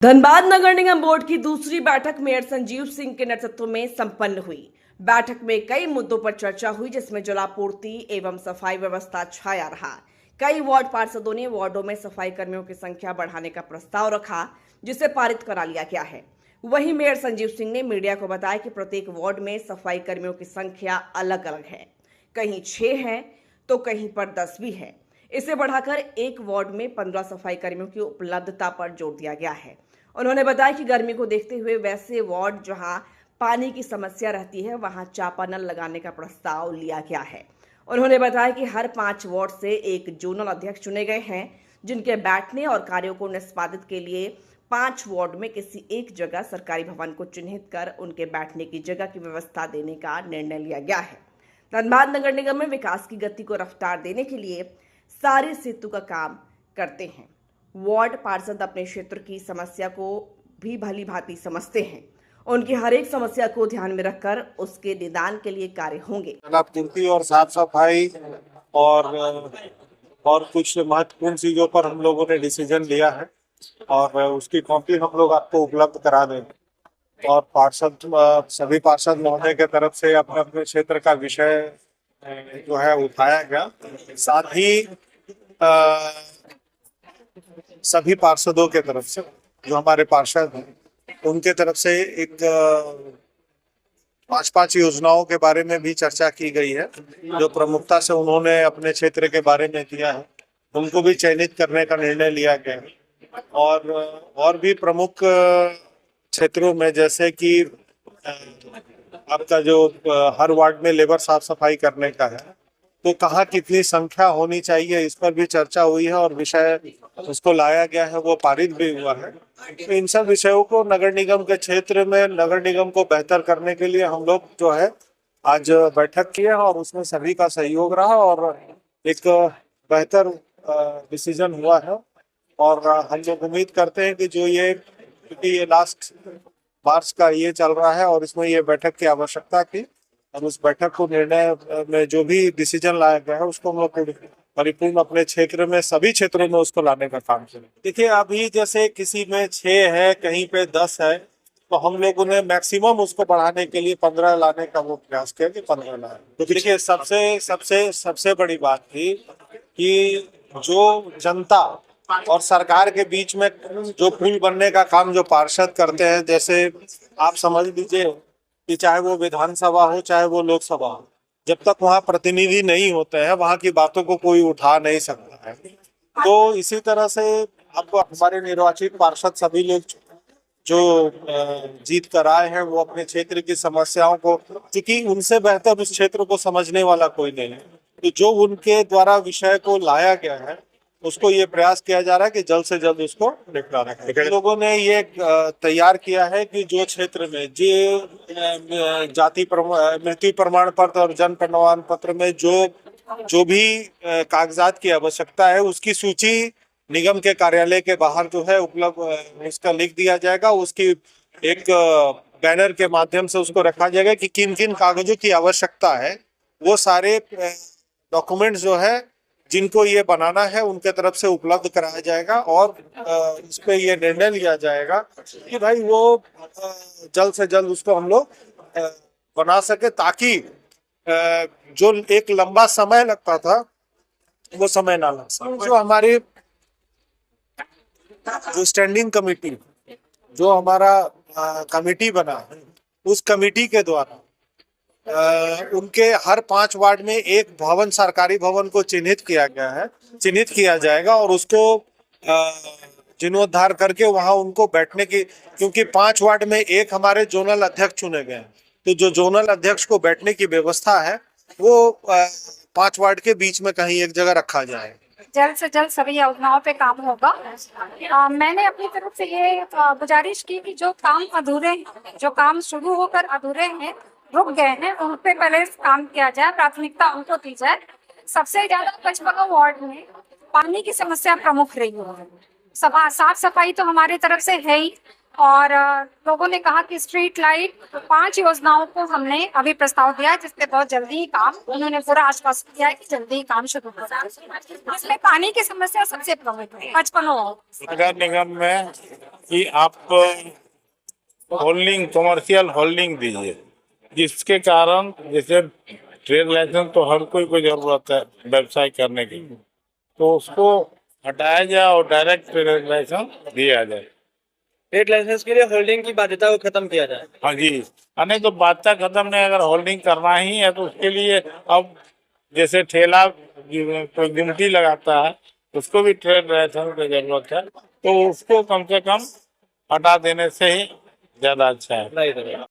धनबाद नगर निगम board की दूसरी बैठक मेयर संजीव सिंह के नेतृत्व में संपन्न हुई। बैठक में कई मुद्दों पर चर्चा हुई, जिसमें जलापूर्ति एवं सफाई व्यवस्था छाया रहा। कई वार्ड पार्षदों ने वार्डों में सफाई कर्मियों की संख्या बढ़ाने का प्रस्ताव रखा, जिसे पारित करा लिया गया है। वहीं मेयर संजीव सिंह ने मीडिया को बताया कि प्रत्येक वार्ड में सफाई कर्मियों की संख्या अलग अलग है, कहीं 6 है तो कहीं पर 10 भी है। इसे बढ़ाकर एक वार्ड में 15 सफाई कर्मियों की उपलब्धता पर जोर दिया गया है। उन्होंने बताया कि गर्मी को देखते हुए वैसे वार्ड जहां पानी की समस्या रहती है, वहां चापानल लगाने का प्रस्ताव लिया गया है। उन्होंने बताया कि हर 5 वार्ड से एक जोनल अध्यक्ष चुने गए हैं, जिनके बैठने और कार्यों को निष्पादित के लिए 5 वार्ड में किसी एक जगह सरकारी भवन को चिन्हित कर उनके बैठने की जगह की व्यवस्था देने का निर्णय लिया गया है। धनबाद नगर निगम में विकास की गति को रफ्तार देने के लिए सारे सेतु का काम करते हैं। वार्ड पार्षद अपने क्षेत्र की समस्या को भी भली भांति समझते हैं। उनकी हर एक समस्या को ध्यान में रखकर उसके निदान के लिए कार्य होंगे। जलापूर्ति और साफ सफाई और कुछ महत्वपूर्ण चीजों पर हम लोगों ने डिसीजन लिया है और उसकी कॉपी हम लोग आपको उपलब्ध करा देंगे। और सभी पार्षद महोदय के तरफ से अपने अपने क्षेत्र का विषय जो है उठाया गया। साथ ही सभी पार्षदों के तरफ से जो हमारे पार्षद हैं उनके तरफ से एक 5 योजनाओं के बारे में भी चर्चा की गई है, जो प्रमुखता से उन्होंने अपने क्षेत्र के बारे में किया है। उनको भी चयनित करने का निर्णय लिया गया है। और भी प्रमुख क्षेत्रों में, जैसे कि आपका जो हर वार्ड में लेबर साफ सफाई करने का है, तो कहाँ कितनी संख्या होनी चाहिए, इस पर भी चर्चा हुई है और विषय उसको लाया गया है, वो पारित भी हुआ है। तो इन सब विषयों को नगर निगम के क्षेत्र में नगर निगम को बेहतर करने के लिए हम लोग जो है आज बैठक की है और उसमें सभी का सहयोग रहा और एक बेहतर डिसीजन हुआ है। और हम लोग उम्मीद करते हैं कि क्योंकि ये लास्ट मार्च का ये चल रहा है और इसमें ये बैठक की आवश्यकता थी और उस बैठक को निर्णय में जो भी डिसीजन लाया गया है उसको हम लोग परिपूर्ण अपने क्षेत्र में सभी क्षेत्रों में उसको लाने का काम करें। देखिए, अभी जैसे किसी में 6 है, कहीं पे 10 है, तो हम लोगों ने मैक्सिमम उसको बढ़ाने के लिए 15 लाने का वो प्रयास किया कि 15 लाए। तो देखिए, सबसे बड़ी बात थी कि जो जनता और सरकार के बीच में जो पुल बनने का काम जो पार्षद करते हैं, जैसे आप समझ लीजिए कि चाहे वो विधानसभा हो चाहे वो लोकसभा हो, जब तक वहाँ प्रतिनिधि नहीं होते हैं वहाँ की बातों को कोई उठा नहीं सकता है। तो इसी तरह से अब हमारे निर्वाचित पार्षद सभी लोग जो जीत कर आए हैं वो अपने क्षेत्र की समस्याओं को, क्योंकि उनसे बेहतर उस क्षेत्र को समझने वाला कोई नहीं है, तो जो उनके द्वारा विषय को लाया गया है उसको ये प्रयास किया जा रहा है कि जल्द से जल्द उसको निपटाना है। लोगों ने ये तैयार किया है कि जो क्षेत्र में मृत्यु प्रमाण पत्र और जन्म प्रमाण पत्र में जो भी कागजात की आवश्यकता है उसकी सूची निगम के कार्यालय के बाहर जो है उपलब्ध उसका लिख दिया जाएगा। उसकी एक बैनर के माध्यम से उसको रखा जाएगा कि किन किन कागजों की आवश्यकता है। वो सारे डॉक्यूमेंट जो है जिनको ये बनाना है उनके तरफ से उपलब्ध कराया जाएगा और इस पे ये निर्णय लिया जाएगा कि भाई वो जल्द से जल्द उसको हम लोग बना सके, ताकि जो एक लंबा समय लगता था वो समय ना लग सके। जो हमारी जो स्टैंडिंग कमेटी, जो हमारा कमेटी बना है, उस कमेटी के द्वारा उनके हर 5 वार्ड में एक भवन, सरकारी भवन को चिन्हित किया जाएगा और उसको जीर्णोद्धार करके वहां उनको बैठने की, क्योंकि 5 वार्ड में एक हमारे जोनल अध्यक्ष चुने गए हैं, तो जो जोनल अध्यक्ष को बैठने की व्यवस्था है वो 5 वार्ड के बीच में कहीं एक जगह रखा जाए। जल्द से जल्द सभी योजनाओं पे काम होगा। मैंने अपनी तरफ से ये गुजारिश की कि जो काम अधूरे हैं, जो काम शुरू होकर अधूरे हैं, रुक गए हैं, उन पे पहले काम किया जाए, प्राथमिकता उनको दी जाए। सबसे ज्यादा 55 वार्ड में पानी की समस्या प्रमुख रही है। साफ सफाई तो हमारी तरफ से है ही, और लोगों ने कहा कि स्ट्रीट लाइट 5 योजनाओं को हमने अभी प्रस्ताव दिया है, जिसपे बहुत जल्दी ही काम, उन्होंने पूरा आश्वासन दिया है कि जल्दी ही काम शुरू होगा। इसमें पानी की समस्या सबसे प्रमुख है 55 नगर निगम में कि आप होल्डिंग, कमर्शियल होल्डिंग दीजिए, जिसके कारण जैसे ट्रेड लाइसेंस तो हर कोई को जरूरत है व्यवसाय करने की, तो उसको हटाया जाए और डायरेक्ट ट्रेड लाइसेंस दिया जाए। ट्रेड लाइसेंस के लिए होल्डिंग की बाध्यता को खत्म किया जाए। हाँ जी, नहीं तो बादशाह खत्म नहीं, अगर होल्डिंग करना ही है तो उसके लिए अब जैसे ठेला कोई गुमटी लगाता है उसको भी ट्रेड लाइसेंस की जरूरत है, तो उसको कम से कम हटा देने से ही ज्यादा अच्छा है। नहीं